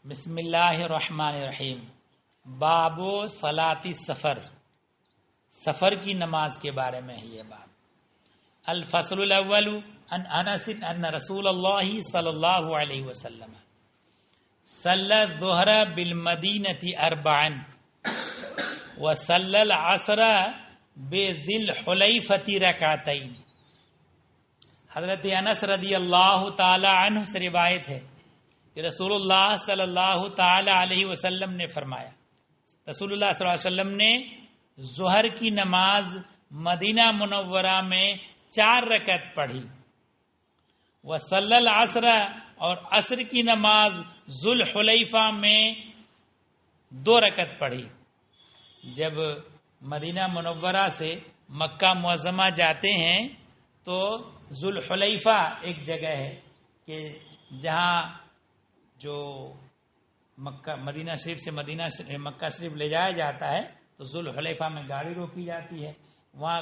بسم اللہ الرحمن الرحیم۔ باب صلاۃ السفر، سفر کی نماز کے بارے میں ہے یہ باب۔ الفصل الاول عن انس ان رسول اللہ صلی اللہ علیہ وسلم صلی الظہر بالمدینۃ اربعا وصلی العصر بذی الحلیفۃ رکعتین۔ حضرت انس رضی اللہ تعالی عنہ سے روایت ہے کہ رسول اللہ صلی اللہ تعالی علیہ وسلم نے فرمایا، رسول اللہ صلی اللہ علیہ وسلم نے ظہر کی نماز مدینہ منورہ میں 4 رکعت پڑھی، وصلی العصر اور عصر کی نماز ذوالحلیفہ میں 2 رکعت پڑھی۔ جب مدینہ منورہ سے مکہ معظمہ جاتے ہیں تو ذوالحلیفہ ایک جگہ ہے کہ جہاں جو مدینہ شریف سے مکہ شریف لے جایا جاتا ہے تو ذوالحلیفہ میں گاڑی روکی جاتی ہے، وہاں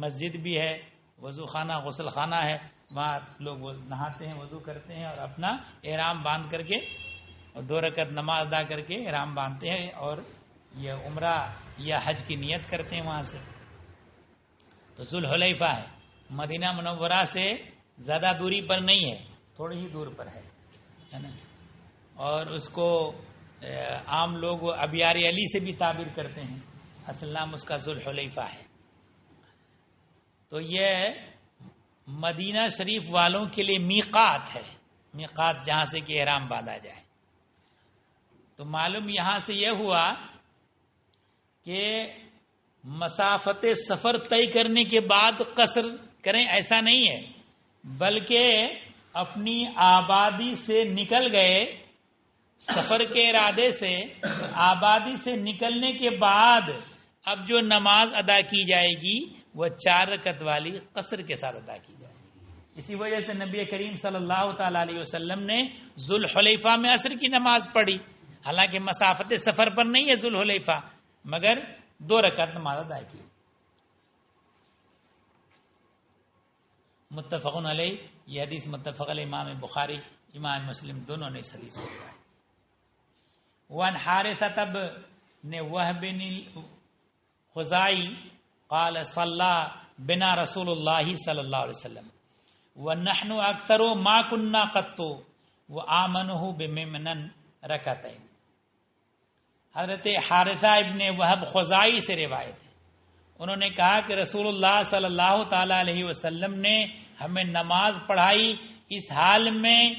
مسجد بھی ہے، وضو خانہ غسل خانہ ہے، وہاں لوگ نہاتے ہیں، وضو کرتے ہیں اور اپنا احرام باندھ کر کے اور 2 رکعت نماز ادا کر کے احرام باندھتے ہیں اور یہ عمرہ یا حج کی نیت کرتے ہیں وہاں سے۔ تو ذوالحلیفہ ہے، مدینہ منورہ سے زیادہ دوری پر نہیں ہے، تھوڑی ہی دور پر ہے نا، اور اس کو عام لوگ ابیار علی سے بھی تعبیر کرتے ہیں، اصل نام اس کا ذوالحلیفہ ہے۔ تو یہ مدینہ شریف والوں کے لیے میقات ہے، میقات جہاں سے کہ احرام باندھا جائے۔ تو معلوم یہاں سے یہ ہوا کہ مسافت سفر طے کرنے کے بعد قصر کریں ایسا نہیں ہے، بلکہ اپنی آبادی سے نکل گئے سفر کے ارادے سے، آبادی سے نکلنے کے بعد اب جو نماز ادا کی جائے گی وہ 4 رکعت والی قصر کے ساتھ ادا کی جائے گی۔ اسی وجہ سے نبی کریم صلی اللہ تعالی علیہ وسلم نے ذوالحلیفہ میں عصر کی نماز پڑھی، حالانکہ مسافت سفر پر نہیں ہے ذوالحلیفہ، مگر 2 رکعت نماز ادا کی۔ متفق علیہ، یہ حدیث متفق علیہ، امام بخاری امام مسلم دونوں نے اس حدیث کو روایت۔ وان حارثة بن وهب الخزاعی قال صلى بنا رسول اللہ صلی اللہ علیہ وسلم ونحن اکثر ما كنا قط وآمنه بممنن رکعتین۔ حضرت حارثہ ابن وہب خزاعی سے روایت ہے، انہوں نے کہا کہ رسول اللہ صلی اللہ تعالی علیہ وسلم نے ہمیں نماز پڑھائی اس حال میں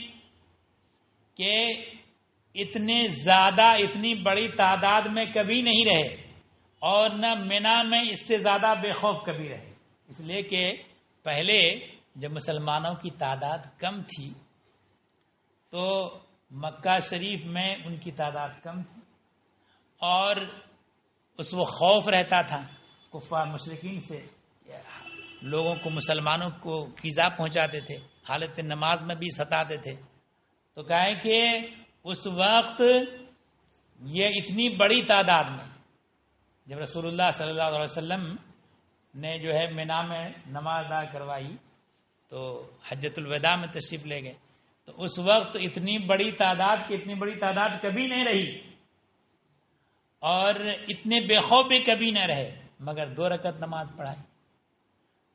کہ اتنی بڑی تعداد میں کبھی نہیں رہے اور نہ منا میں اس سے زیادہ بے خوف کبھی رہے، اس لیے کہ پہلے جب مسلمانوں کی تعداد کم تھی تو مکہ شریف میں ان کی تعداد کم تھی اور اس وقت خوف رہتا تھا کفار مشرکین سے، لوگوں کو مسلمانوں کو ایذا پہنچاتے تھے، حالت نماز میں بھی ستاتے تھے۔ تو کہا کہ اس وقت یہ اتنی بڑی تعداد میں جب رسول اللہ صلی اللہ علیہ وسلم نے جو ہے منا میں نماز ادا کروائی تو حجۃ الوداع میں تشریف لے گئے، تو اس وقت اتنی بڑی تعداد کبھی نہیں رہی اور اتنے بے خوف بھی کبھی نہ رہے، مگر 2 رکعت نماز پڑھائی۔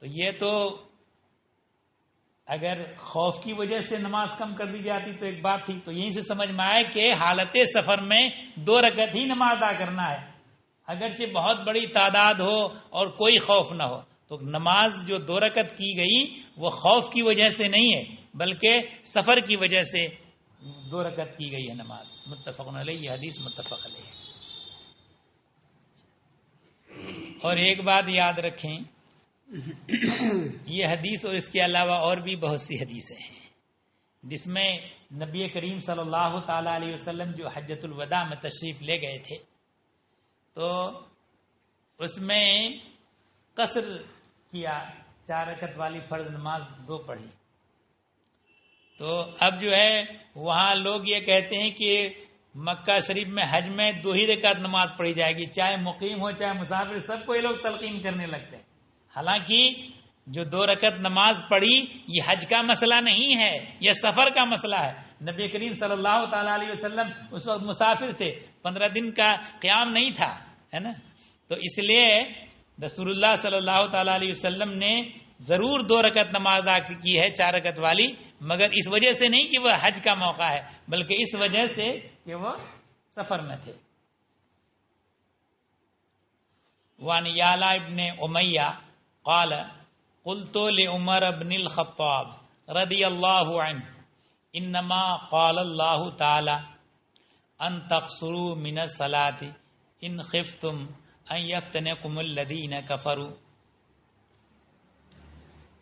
تو یہ تو اگر خوف کی وجہ سے نماز کم کر دی جاتی تو ایک بات تھی، تو یہیں سے سمجھ میں آئے کہ حالت سفر میں 2 رکعت ہی نماز ادا کرنا ہے، اگرچہ بہت بڑی تعداد ہو اور کوئی خوف نہ ہو۔ تو نماز جو 2 رکعت کی گئی وہ خوف کی وجہ سے نہیں ہے بلکہ سفر کی وجہ سے 2 رکعت کی گئی ہے نماز۔ متفق علیہ، یہ حدیث متفق علیہ ہے۔ اور ایک بات یاد رکھیں، یہ حدیث اور اس کے علاوہ اور بھی بہت سی حدیثیں ہیں جس میں نبی کریم صلی اللہ تعالی علیہ وسلم جو حجۃ الوداع میں تشریف لے گئے تھے تو اس میں قصر کیا، 4 رکعت والی فرض نماز 2 پڑھی۔ تو اب جو ہے وہاں لوگ یہ کہتے ہیں کہ مکہ شریف میں حج میں 2 ہی رکعت نماز پڑھی جائے گی، چاہے مقیم ہو چاہے مسافر، سب کو یہ لوگ تلقین کرنے لگتے ہیں۔ حالانکہ جو 2 رکعت نماز پڑھی یہ حج کا مسئلہ نہیں ہے، یہ سفر کا مسئلہ ہے، نبی کریم صلی اللہ تعالی علیہ وسلم اس وقت مسافر تھے، 15 دن کا قیام نہیں تھا، ہے نا. تو اس لیے رسول اللہ صلی اللہ تعالی علیہ وسلم نے ضرور 2 رکعت نماز ادا کی ہے 4 رکعت والی، مگر اس وجہ سے نہیں کہ وہ حج کا موقع ہے، بلکہ اس وجہ سے کہ وہ سفر میں تھے. وان یعلا ابن امیہ قال قلت لعمر بن الخطاب رضی اللہ عنہ انما قال اللہ تعالی ان تقصروا من الصلاة ان خفتم ان یفتنکم الذین کفروا.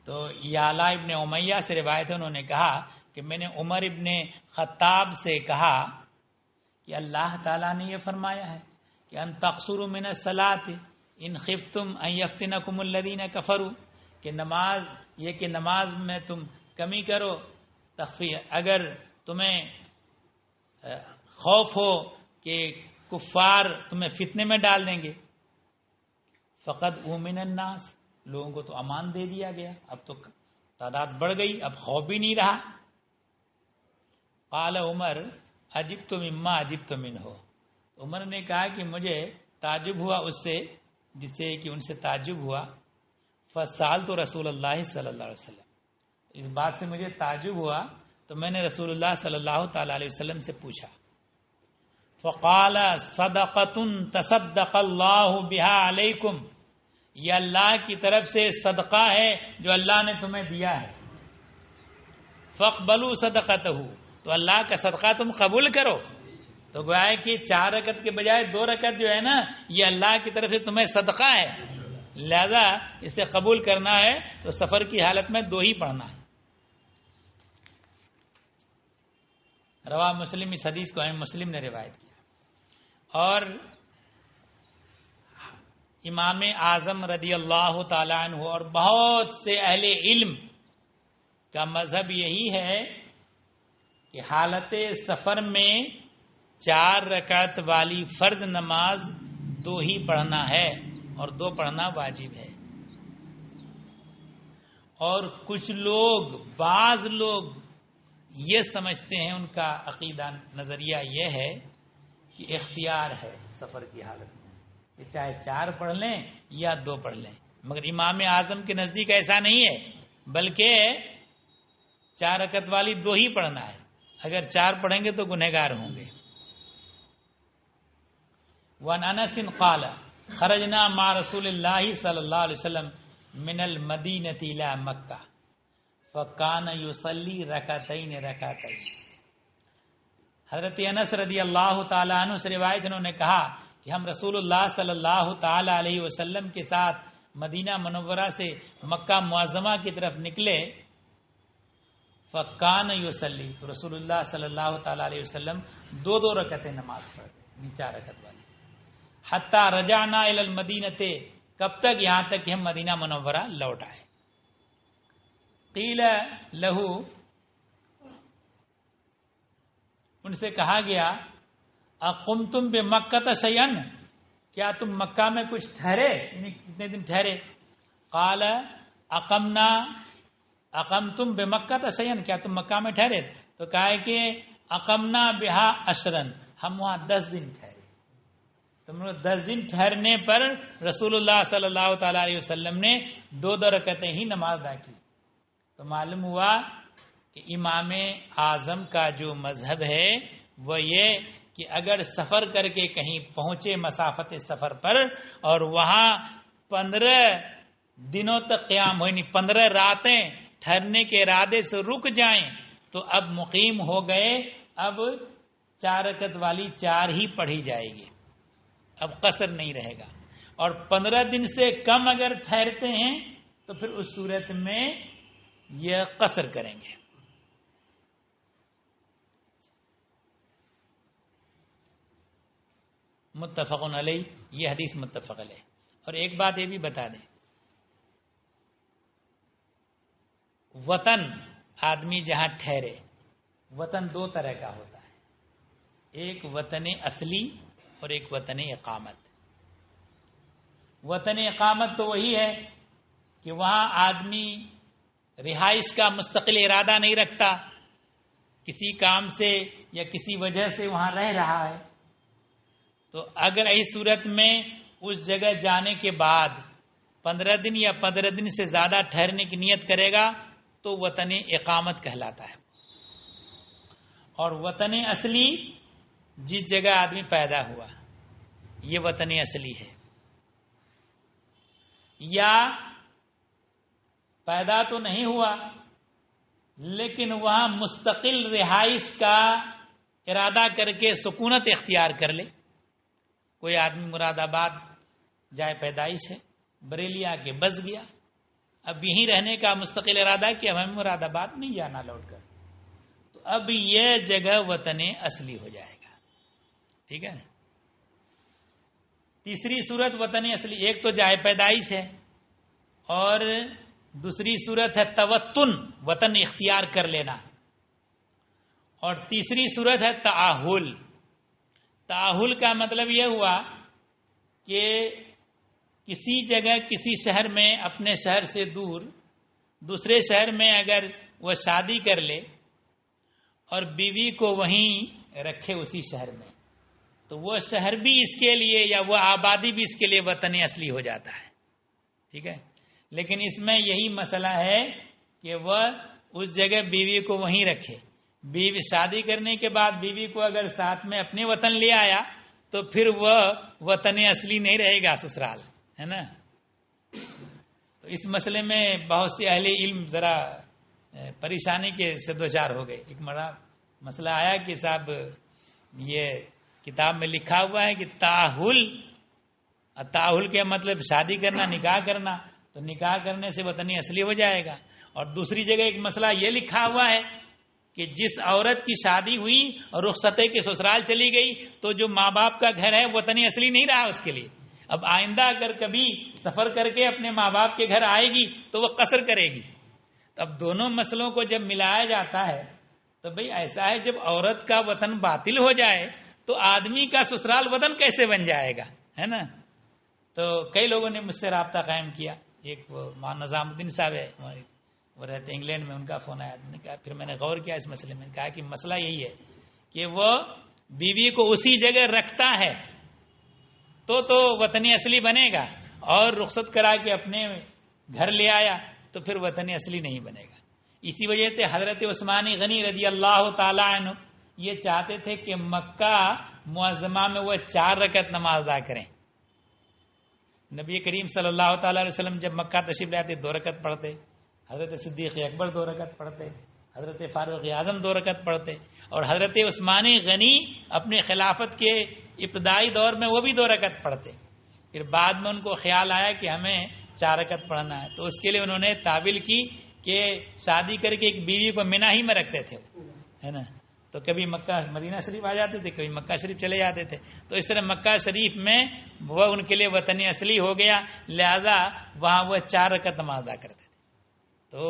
تو یعلا ابن امیہ سے روایت ہے، انہوں نے کہا کہ میں نے عمر ابن خطاب سے کہا کہ اللہ تعالیٰ نے یہ فرمایا ہے کہ ان تقصروا من الصلاة ان خفتم ان یفتنکم الذین کفروا، کہ نماز میں تم کمی کرو، تخفیف، اگر تمہیں خوف ہو کہ کفار تمہیں فتنے میں ڈال دیں گے. فقد اومن الناس، لوگوں کو تو امان دے دیا گیا، اب تو تعداد بڑھ گئی، اب خوف بھی نہیں رہا. قال عمر عجبت مما عجبت منہ، عمر نے کہا کہ مجھے تعجب ہوا اس سے جس سے کہ ان سے تعجب ہوا. فسألت رسول اللہ صلی اللہ علیہ وسلم، اس بات سے مجھے تعجب ہوا تو میں نے رسول اللہ صلی اللہ تعالی علیہ وسلم سے پوچھا. فقال صدقۃ تصدق اللہ بہا علیکم، یہ اللہ کی طرف سے صدقہ ہے جو اللہ نے تمہیں دیا ہے. فاقبلوا صدقتہ، تو اللہ کا صدقہ تم قبول کرو. تو گویا کہ 4 رکعت کے بجائے 2 رکعت جو ہے نا، یہ اللہ کی طرف سے تمہیں صدقہ ہے، لہذا اسے قبول کرنا ہے تو سفر کی حالت میں 2 ہی پڑھنا ہے. رواہ مسلم، اس حدیث کو امام مسلم نے روایت کیا. اور امام اعظم رضی اللہ تعالیٰ عنہ اور بہت سے اہل علم کا مذہب یہی ہے کہ حالت سفر میں 4 رکعت والی فرض نماز 2 ہی پڑھنا ہے اور 2 پڑھنا واجب ہے. اور کچھ لوگ، بعض لوگ یہ سمجھتے ہیں، ان کا عقیدہ نظریہ یہ ہے کہ اختیار ہے سفر کی حالت میں کہ چاہے 4 پڑھ لیں یا 2 پڑھ لیں، مگر امام اعظم کے نزدیک ایسا نہیں ہے، بلکہ 4 رکعت والی 2 ہی پڑھنا ہے. اگر 4 پڑھیں گے تو گنہگار ہوں گے. وعن انس قال خرجنا مع رسول اللہ صلی اللہ علیہ وسلم من المدینۃ الی مکہ فکان یصلی رکعتین رکعتین. حضرت انس رضی اللہ تعالی عنہ سے روایت، انہوں نے کہا کہ ہم رسول اللہ صلی اللہ تعالی علیہ وسلم کے ساتھ مدینہ منورہ سے مکہ معظمہ کی طرف نکلے. فکان یصلی، تو رسول اللہ صلی اللہ تعالی علیہ وسلم 2 رکعتیں نماز پڑھتے، 4 رکعت والی. حتی رجعنا الی المدینۃ، کب تک؟ یہاں تک کہ ہم مدینہ منورہ لوٹ آئے. قیل لہو، ان سے کہا گیا اقمتم بمکہ شیئا، کیا تم مکہ میں کچھ ٹھہرے، یعنی کتنے دن ٹھہرے؟ قال اقمتم بمکہ شیئا، کیا تم مکہ میں ٹھہرے؟ تو کہا ہے کہ اقمنا بہا عشرا، ہم وہاں 10 دن ٹھہرے. تم لوگ 10 دن ٹھہرنے پر رسول اللہ صلی اللہ تعالی علیہ وسلم نے 2 رکعتیں ہی نماز ادا کی. تو معلوم ہوا کہ امام اعظم کا جو مذہب ہے وہ یہ کہ اگر سفر کر کے کہیں پہنچے مسافت سفر پر اور وہاں 15 دنوں تک قیام ہو، یعنی 15 راتیں ٹھہرنے کے ارادے سے رک جائیں تو اب مقیم ہو گئے، اب 4 رکعت والی 4 ہی پڑھی جائے گی، اب قصر نہیں رہے گا. اور 15 دن سے کم اگر ٹھہرتے ہیں تو پھر اس صورت میں یہ قصر کریں گے. متفق علیہ، یہ حدیث متفق علیہ. اور ایک بات یہ بھی بتا دیں، وطن آدمی جہاں ٹھہرے، وطن 2 طرح کا ہوتا ہے، ایک وطن اصلی اور ایک وطن اقامت. وطن اقامت تو وہی ہے کہ وہاں آدمی رہائش کا مستقل ارادہ نہیں رکھتا، کسی کام سے یا کسی وجہ سے وہاں رہ رہا ہے، تو اگر ایسی صورت میں اس جگہ جانے کے بعد 15 دن یا 15 دن سے زیادہ ٹھہرنے کی نیت کرے گا تو وطن اقامت کہلاتا ہے۔ اور وطن اصلی جس جگہ آدمی پیدا ہوا یہ وطن اصلی ہے، یا پیدا تو نہیں ہوا لیکن وہاں مستقل رہائش کا ارادہ کر کے سکونت اختیار کر لے۔ کوئی آدمی مراد آباد جائے پیدائش ہے، بریلی آ کے بس گیا، اب یہیں رہنے کا مستقل ارادہ کہ اب ہمیں مراد آباد نہیں جانا لوٹ کر، تو اب یہ جگہ وطن اصلی ہو جائے گا۔ ٹھیک ہے نا؟ تیسری صورت وطن اصلی، ایک تو جائے پیدائش ہے اور دوسری صورت ہے توطن، وطن اختیار کر لینا، اور تیسری صورت ہے تعاہل۔ تعاہل کا مطلب یہ ہوا کہ کسی جگہ کسی شہر میں اپنے شہر سے دور دوسرے شہر میں اگر وہ شادی کر لے اور بیوی کو وہیں رکھے اسی شہر میں، تو وہ شہر بھی اس کے لیے یا وہ آبادی بھی اس کے لیے وطن اصلی ہو جاتا ہے۔ ٹھیک ہے، لیکن اس میں یہی مسئلہ ہے کہ وہ اس جگہ بیوی کو وہیں رکھے، بیوی شادی کرنے کے بعد بیوی کو اگر ساتھ میں اپنے وطن لے آیا تو پھر وہ وطن اصلی نہیں رہے گا، سسرال ہے نا۔ تو اس مسئلے میں بہت سے اہل علم ذرا پریشانی کے سے دوچار ہو گئے۔ ایک بڑا مسئلہ آیا کہ صاحب یہ کتاب میں لکھا ہوا ہے کہ تعاہل کے مطلب شادی کرنا، نکاح کرنا، تو نکاح کرنے سے وطن اصلی ہو جائے گا۔ اور دوسری جگہ ایک مسئلہ یہ لکھا ہوا ہے کہ جس عورت کی شادی ہوئی اور رخصتے کے سسرال چلی گئی تو جو ماں باپ کا گھر ہے وطن اصلی نہیں رہا اس کے لیے، اب آئندہ اگر کبھی سفر کر کے اپنے ماں باپ کے گھر آئے گی تو وہ قصر کرے گی۔ تو اب دونوں مسئلوں کو جب ملایا جاتا ہے تو بھئی ایسا ہے، جب عورت کا وطن باطل ہو جائے تو آدمی کا سسرال وطن کیسے بن جائے گا، ہے نا۔ تو کئی لوگوں نے مجھ سے رابطہ قائم کیا، ایک وہ نظام الدین صاحب ہے، وہ رہتے انگلینڈ میں، ان کا فون آیا، نے کہا، پھر میں نے غور کیا اس مسئلے میں، کہا کہ مسئلہ یہی ہے کہ وہ بیوی کو اسی جگہ رکھتا ہے تو وطن اصلی بنے گا، اور رخصت کرا کے اپنے گھر لے آیا تو پھر وطن اصلی نہیں بنے گا۔ اسی وجہ سے حضرت عثمان غنی رضی اللہ تعالی عنہ یہ چاہتے تھے کہ مکہ معظمہ میں وہ 4 رکعت نماز ادا کریں۔ نبی کریم صلی اللہ تعالی علیہ وسلم جب مکہ تشریف لے آتے 2 رکعت پڑھتے، حضرت صدیق اکبر 2 رکعت پڑھتے، حضرت فاروق اعظم 2 رکعت پڑھتے، اور حضرت عثمان غنی اپنے خلافت کے ابتدائی دور میں وہ بھی 2 رکعت پڑھتے۔ پھر بعد میں ان کو خیال آیا کہ ہمیں 4 رکعت پڑھنا ہے، تو اس کے لیے انہوں نے تعویل کی کہ شادی کر کے ایک بیوی کو منی ہی میں رکھتے تھے، ہے نا، تو کبھی مکہ مدینہ شریف آ جاتے تھے، کبھی مکہ شریف چلے جاتے تھے، تو اس طرح مکہ شریف میں وہ ان کے لیے وطن اصلی ہو گیا، لہذا وہاں وہ 4 رکعت نماز ادا کرتے تھے۔ تو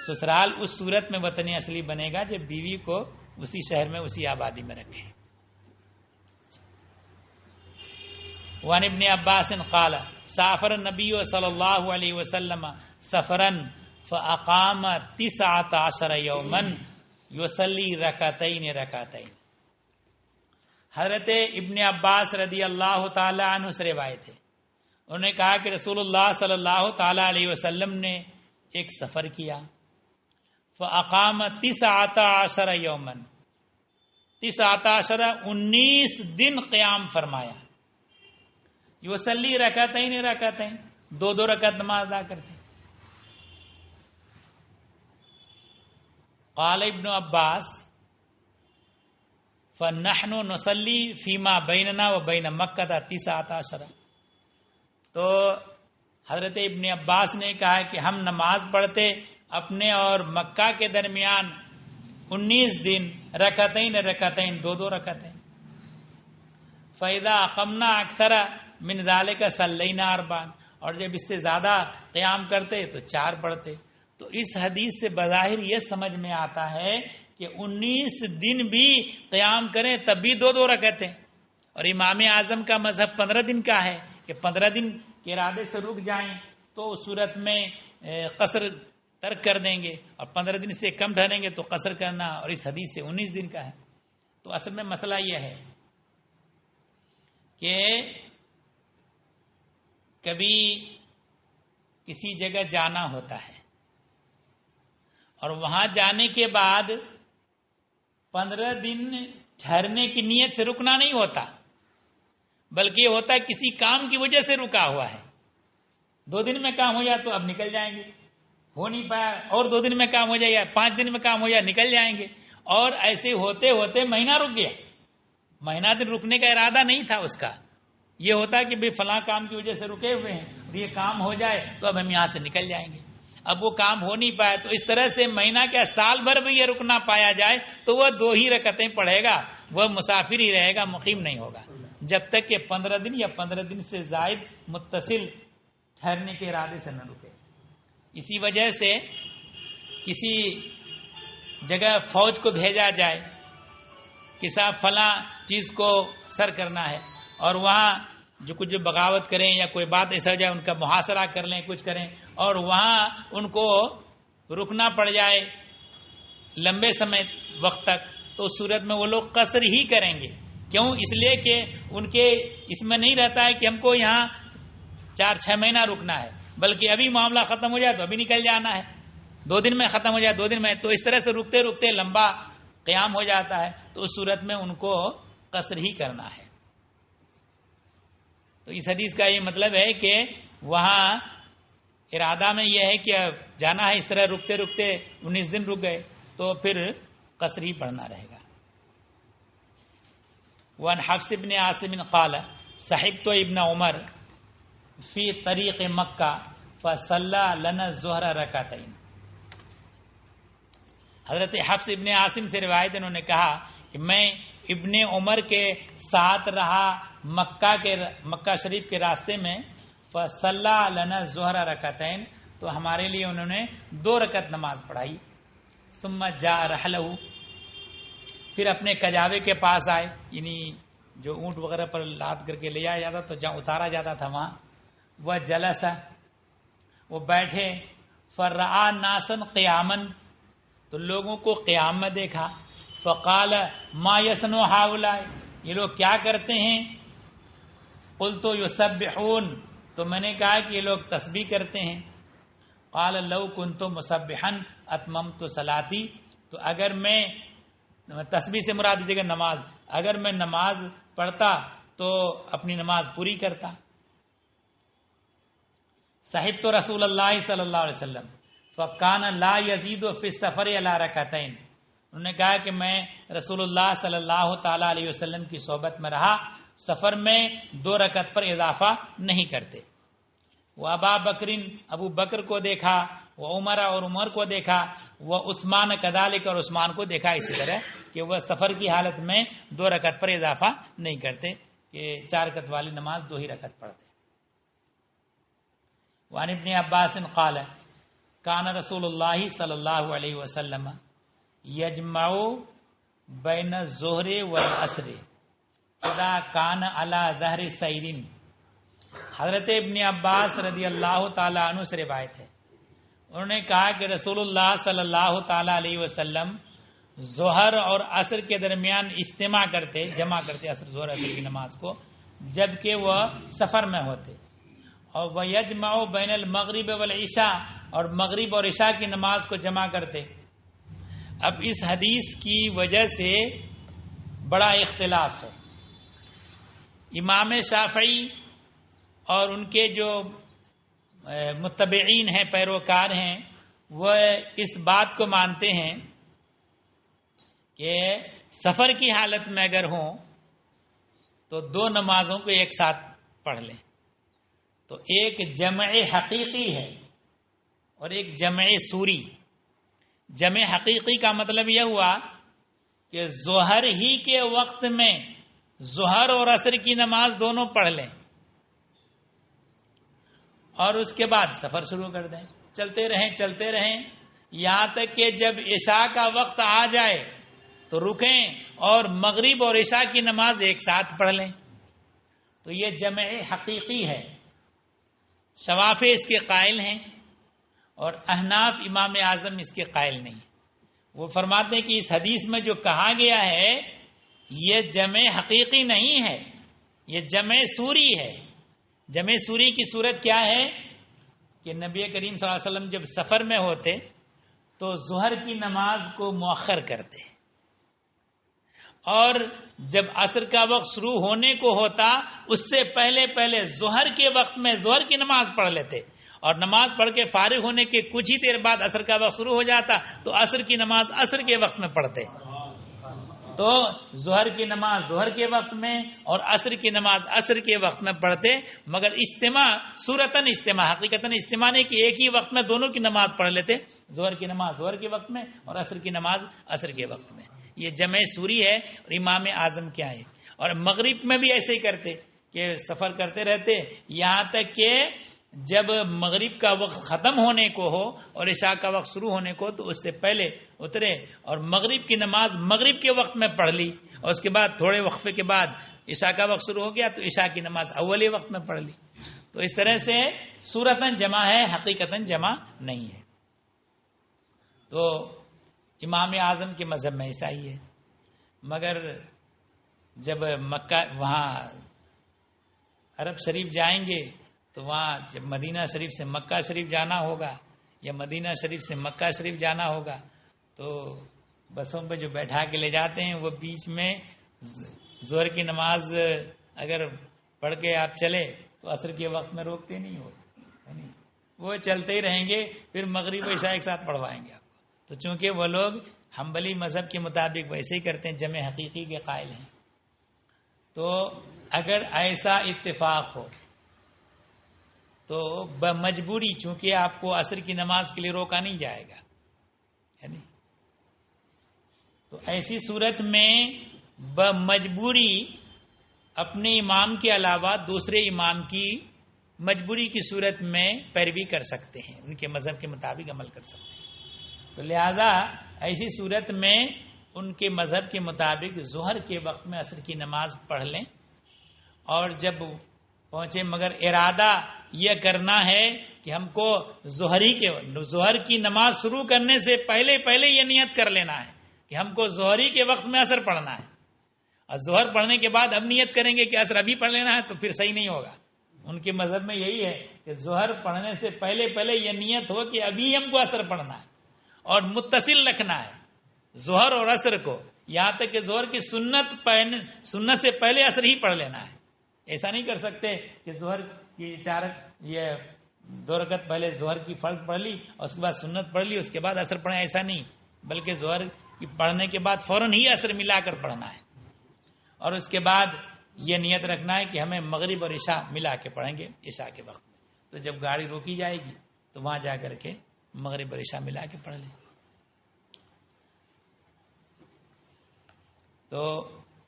سسرال اس صورت میں وطن اصلی بنے گا جب بیوی کو اسی شہر میں اسی آبادی میں رکھیں۔ وعن ابن عباس قال سافر النبی صلی اللہ علیہ وسلم سفرا فاقام 19 یوما یصلی رکعتین رکعتین۔ حضرت ابن عباس رضی اللہ تعالی عنہ سے روایت ہے، انہوں نے کہا کہ رسول اللہ صلی اللہ تعالی علیہ وسلم نے ایک سفر کیا، فاقام 19 یوما، 19 دن قیام فرمایا، یصلی رکعتین رکعتین، 2 رکعت نماز ادا کرتے۔ قال ابن عباس فنحن نصلی فیما بیننا و بین مکہ 19، تو حضرت ابن عباس نے کہا کہ ہم نماز پڑھتے اپنے اور مکہ کے درمیان 19 دن، رکعتین رکعتین، 2 رکعتیں۔ فَإِذَا أَقَمْنَا أَكْثَرَ مِنْ ذَلِكَ صَلَّيْنَا 4، اور جب اس سے زیادہ قیام کرتے تو 4 پڑھتے۔ تو اس حدیث سے بظاہر یہ سمجھ میں آتا ہے کہ 19 دن بھی قیام کریں تب بھی 2 رکعتیں، اور امام اعظم کا مذہب 15 دن کا ہے کہ 15 دن کے ارادے سے رک جائیں تو اس صورت میں قصر ترک کر دیں گے اور 15 دن سے کم ٹھہریں گے تو قصر کرنا، اور اس حدیث سے 19 دن کا ہے۔ تو اصل میں مسئلہ یہ ہے کہ کبھی کسی جگہ جانا ہوتا ہے اور وہاں جانے کے بعد 15 دن ٹھہرنے کی نیت سے رکنا نہیں ہوتا، بلکہ یہ ہوتا ہے کسی کام کی وجہ سے رکا ہوا ہے۔ 2 دن میں کام ہو جائے تو اب نکل جائیں گے، ہو نہیں پایا اور 2 دن میں کام ہو جائے یا 5 دن میں کام ہو جائے نکل جائیں گے، اور ایسے ہوتے ہوتے مہینہ رک گیا۔ مہینہ دن رکنے کا ارادہ نہیں تھا اس کا، یہ ہوتا ہے کہ بھئی فلاں کام کی وجہ سے رکے ہوئے ہیں اور یہ کام ہو جائے تو اب ہم یہاں سے نکل جائیں گے۔ اب وہ کام ہو نہیں پایا تو اس طرح سے مہینہ کیا سال بھر بھی یہ رکنا پایا جائے تو وہ 2 ہی رکعتیں پڑھے گا، وہ مسافر ہی رہے گا، مقیم نہیں ہوگا، جب تک کہ 15 دن یا 15 دن سے زائد متصل ٹھہرنے کے ارادے سے نہ رکے۔ اسی وجہ سے کسی جگہ فوج کو بھیجا جائے کہ صاحب فلاں چیز کو سر کرنا ہے، اور وہاں جو کچھ بغاوت کریں یا کوئی بات ایسا ہو جائے ان کا محاصرہ کر لیں، کچھ کریں، اور وہاں ان کو رکنا پڑ جائے لمبے سمے وقت تک، تو اس صورت میں وہ لوگ قصر ہی کریں گے۔ کیوں؟ اس لیے کہ ان کے اس میں نہیں رہتا ہے کہ ہم کو یہاں 4-6 مہینہ رکنا ہے، بلکہ ابھی معاملہ ختم ہو جائے تو ابھی نکل جانا ہے، 2 دن میں ختم ہو جائے 2 دن میں، تو اس طرح سے رکتے رکتے لمبا قیام ہو جاتا ہے، تو اس صورت میں ان کو قصر ہی کرنا ہے۔ تو اس حدیث کا یہ مطلب ہے کہ وہاں ارادہ میں یہ ہے کہ جانا ہے، اس طرح رکتے رکتے 19 دن رک گئے تو پھر قصر ہی پڑھنا رہے گا۔ وعن حفص بن عاصم قال صحبت ابن عمر فی طریق مکہ فصلی لنا الظہر رکعتین۔ حضرت حفص ابن عاصم سے روایت انہوں نے کہا کہ میں ابن عمر کے ساتھ رہا مکہ شریف کے راستے میں، فصلی لنا الظہر رکعتین، تو ہمارے لیے انہوں نے 2 رکعت نماز پڑھائی۔ ثم جاء رحلہ، پھر اپنے کجاوے کے پاس آئے، یعنی جو اونٹ وغیرہ پر لاد کر کے لے آیا جاتا تو جہاں اتارا جاتا تھا وہاں، وہ جلس، وہ بیٹھے، فرآ ناسا قیاما، تو لوگوں کو قیام میں دیکھا، فقال ما یصنع ہؤلاء، یہ لوگ کیا کرتے ہیں؟ قلت یسبحون، تو میں نے کہا کہ یہ لوگ تسبیح کرتے ہیں۔ قال لو کنت مسبحا اتممت صلاتی، تو اگر میں، تسبیح سے مراد جگہ نماز، اگر میں نماز پڑھتا تو اپنی نماز پوری کرتا۔ صحبت رسول اللہ صلی اللہ علیہ وسلم فکان لا یزید فی السفر الی رکعتین، انہوں نے کہا کہ میں رسول اللہ صلی اللہ تعالی علیہ وسلم کی صحبت میں رہا، سفر میں 2 رکعت پر اضافہ نہیں کرتے۔ وہ ابا بکرین، ابو بکر کو دیکھا، وہ عمر اور عمر کو دیکھا، وہ عثمان کذالک، اور عثمان کو دیکھا اسی طرح کہ وہ سفر کی حالت میں 2 رکعت پر اضافہ نہیں کرتے، کہ 4 رکعت والی نماز 2 ہی رکعت پڑھتے۔ وعن ابن عباس قال کان رسول اللہ صلی اللہ علیہ وسلم یجمع بین الظہر والعصر اذا کان علی ظہر سیرین۔ حضرت ابن عباس رضی اللہ تعالی عنہ سے روایت ہے، انہوں نے کہا کہ رسول اللہ صلی اللہ تعالی علیہ وسلم ظہر اور عصر کے درمیان اجتماع کرتے، جمع کرتے عصر ظہر عصر کی نماز کو، جبکہ وہ سفر میں ہوتے، اور وہ یجمع بین المغرب والعشاء، اور مغرب اور عشاء کی نماز کو جمع کرتے۔ اب اس حدیث کی وجہ سے بڑا اختلاف ہے۔ امام شافعی اور ان کے جو متبعین ہیں، پیروکار ہیں، وہ اس بات کو مانتے ہیں کہ سفر کی حالت میں اگر ہوں تو 2 نمازوں کو ایک ساتھ پڑھ لیں، تو ایک جمع حقیقی ہے اور ایک جمع سوری۔ جمع حقیقی کا مطلب یہ ہوا کہ ظہر ہی کے وقت میں ظہر اور عصر کی نماز دونوں پڑھ لیں، اور اس کے بعد سفر شروع کر دیں، چلتے رہیں یہاں تک کہ جب عشاء کا وقت آ جائے تو رکیں اور مغرب اور عشاء کی نماز ایک ساتھ پڑھ لیں، تو یہ جمع حقیقی ہے۔ شوافع اس کے قائل ہیں، اور احناف امام اعظم اس کے قائل نہیں. وہ فرماتے ہیں کہ اس حدیث میں جو کہا گیا ہے یہ جمع حقیقی نہیں ہے، یہ جمع سوری ہے. جمع سوری کی صورت کیا ہے کہ نبی کریم صلی اللہ علیہ وسلم جب سفر میں ہوتے تو ظہر کی نماز کو مؤخر کرتے، اور جب عصر کا وقت شروع ہونے کو ہوتا اس سے پہلے پہلے ظہر کے وقت میں ظہر کی نماز پڑھ لیتے، اور نماز پڑھ کے فارغ ہونے کے کچھ ہی دیر بعد عصر کا وقت شروع ہو جاتا تو عصر کی نماز عصر کے وقت میں پڑھتے. تو ظہر کی نماز ظہر کے وقت میں اور عصر کی نماز عصر کے وقت میں پڑھتے، مگر اجتماع صورتاً اجتماع، حقیقتاً اجتماع نہیں کہ ایک ہی وقت میں دونوں کی نماز پڑھ لیتے، ظہر کی نماز ظہر کے وقت میں اور عصر کی نماز عصر کے وقت میں. یہ جمع سوری ہے اور امام اعظم کیا ہے. اور مغرب میں بھی ایسے ہی کرتے کہ سفر کرتے رہتے یہاں تک کہ جب مغرب کا وقت ختم ہونے کو ہو اور عشاء کا وقت شروع ہونے کو تو اس سے پہلے اترے اور مغرب کی نماز مغرب کے وقت میں پڑھ لی، اور اس کے بعد تھوڑے وقفے کے بعد عشاء کا وقت شروع ہو گیا تو عشاء کی نماز اول وقت میں پڑھ لی. تو اس طرح سے صورتاً جمع ہے، حقیقتاً جمع نہیں ہے. تو امام اعظم کے مذہب میں ایسا ہی ہے. مگر جب مکہ وہاں عرب شریف جائیں گے تو وہاں جب مدینہ شریف سے مکہ شریف جانا ہوگا یا مدینہ شریف سے مکہ شریف جانا ہوگا تو بسوں پہ جو بیٹھا کے لے جاتے ہیں وہ بیچ میں ظہر کی نماز اگر پڑھ کے آپ چلے تو عصر کے وقت میں روکتے نہیں ہو، وہ چلتے ہی رہیں گے، پھر مغرب و عشاء ایک ساتھ پڑھوائیں گے آپ کو. تو چونکہ وہ لوگ حنبلی مذہب کے مطابق ویسے ہی کرتے ہیں، جمع حقیقی کے قائل ہیں. تو اگر ایسا اتفاق ہو تو بمجبوری، چونکہ آپ کو عصر کی نماز کے لیے روکا نہیں جائے گا، یعنی تو ایسی صورت میں بمجبوری اپنے امام کے علاوہ دوسرے امام کی مجبوری کی صورت میں پیروی کر سکتے ہیں، ان کے مذہب کے مطابق عمل کر سکتے ہیں. تو لہذا ایسی صورت میں ان کے مذہب کے مطابق ظہر کے وقت میں عصر کی نماز پڑھ لیں، اور جب پہنچے مگر ارادہ یہ کرنا ہے کہ ہم کو ظہر کی نماز شروع کرنے سے پہلے یہ نیت کر لینا ہے کہ ہم کو ظہری کے وقت میں عصر پڑھنا ہے، اور ظہر پڑھنے کے بعد اب نیت کریں گے کہ عصر ابھی پڑھ لینا ہے تو پھر صحیح نہیں ہوگا. ان کے مذہب میں یہی ہے کہ ظہر پڑھنے سے پہلے یہ نیت ہو کہ ابھی ہم کو عصر پڑھنا ہے، اور متصل رکھنا ہے ظہر اور عصر کو، یہاں تک کہ ظہر کی سنت سے پہلے عصر ہی پڑھ لینا ہے. ایسا نہیں کر سکتے کہ ظہر کی 2 رکعت پہلے ظہر کی فرض پڑھ لی اور اس کے بعد سنت پڑھ لی اس کے بعد عصر پڑھیں، ایسا نہیں، بلکہ ظہر کی پڑھنے کے بعد فوراً ہی عصر ملا کر پڑھنا ہے، اور اس کے بعد یہ نیت رکھنا ہے کہ ہمیں مغرب اور عشاء ملا کے پڑھیں گے عشاء کے وقت میں. تو جب گاڑی روکی جائے گی تو وہاں جا کر کے مغرب اور عشاء ملا کے پڑھ لیں. تو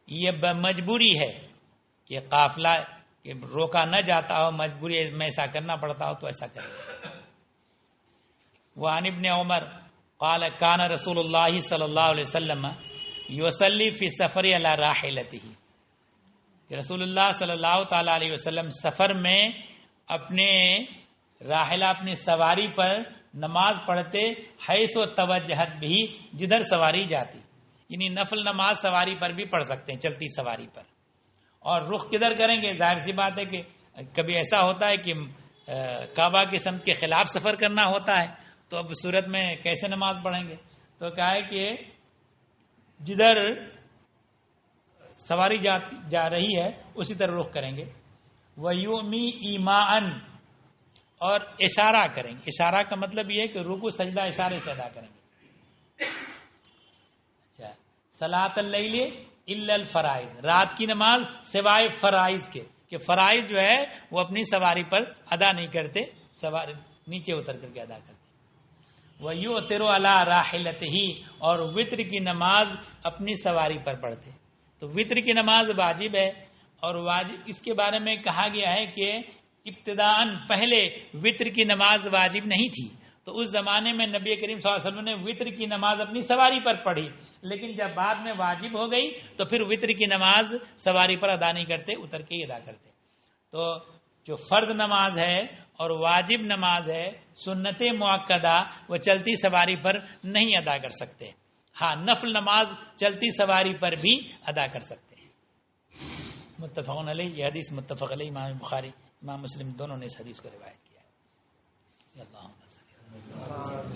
یہ مجبوری ہے کہ قافلہ کہ روکا نہ جاتا ہو، مجبوری میں ایسا کرنا پڑتا ہو تو ایسا کریں. وعن ابن عمر قال کان رسول اللہ صلی اللہ علیہ وسلم یصلی فی سفر علی راحلتہ، کہ رسول اللہ صلی اللہ تعالی علیہ وسلم سفر میں اپنے راحلہ اپنی سواری پر نماز پڑھتے، حیث و توجہت بھی، جدھر سواری جاتی، یعنی نفل نماز سواری پر بھی پڑھ سکتے ہیں، چلتی سواری پر. اور رخ کدھر کریں گے؟ ظاہر سی بات ہے کہ کبھی ایسا ہوتا ہے کہ کعبہ کی سمت کے خلاف سفر کرنا ہوتا ہے، تو اب صورت میں کیسے نماز پڑھیں گے؟ تو کہا ہے کہ جدھر سواری جا رہی ہے اسی طرح رخ کریں گے. وَيُؤْمِي إِيمَاءً، اور اشارہ کریں گے. اشارہ کا مطلب یہ ہے کہ رکوع سجدہ اشارے سے ادا کریں گے. اچھا، صلاۃ اللیل الا الفرائض، رات کی نماز سوائے فرائض کے، کہ فرائض جو ہے وہ اپنی سواری پر ادا نہیں کرتے، سواری نیچے اتر کر کے ادا کرتے. وَيُؤْتِرُ عَلَىٰ رَاحِلَتِهِ، اور وطر کی نماز اپنی سواری پر پڑھتے. تو وطر کی نماز واجب ہے، اور واجب اس کے بارے میں کہا گیا ہے کہ ابتداءً پہلے وطر کی نماز واجب نہیں تھی، تو اس زمانے میں نبی کریم صلی اللہ علیہ وسلم نے وطر کی نماز اپنی سواری پر پڑھی، لیکن جب بعد میں واجب ہو گئی تو پھر وطر کی نماز سواری پر ادا نہیں کرتے، اتر کے ہی ادا کرتے. تو جو فرض نماز ہے اور واجب نماز ہے، سنت مؤکدہ، وہ چلتی سواری پر نہیں ادا کر سکتے. ہاں نفل نماز چلتی سواری پر بھی ادا کر سکتے ہیں. متفق علیہ، یہ حدیث متفق علیہ، امام بخاری امام مسلم دونوں نے اس حدیث کو روایت کیا ہے. اللہ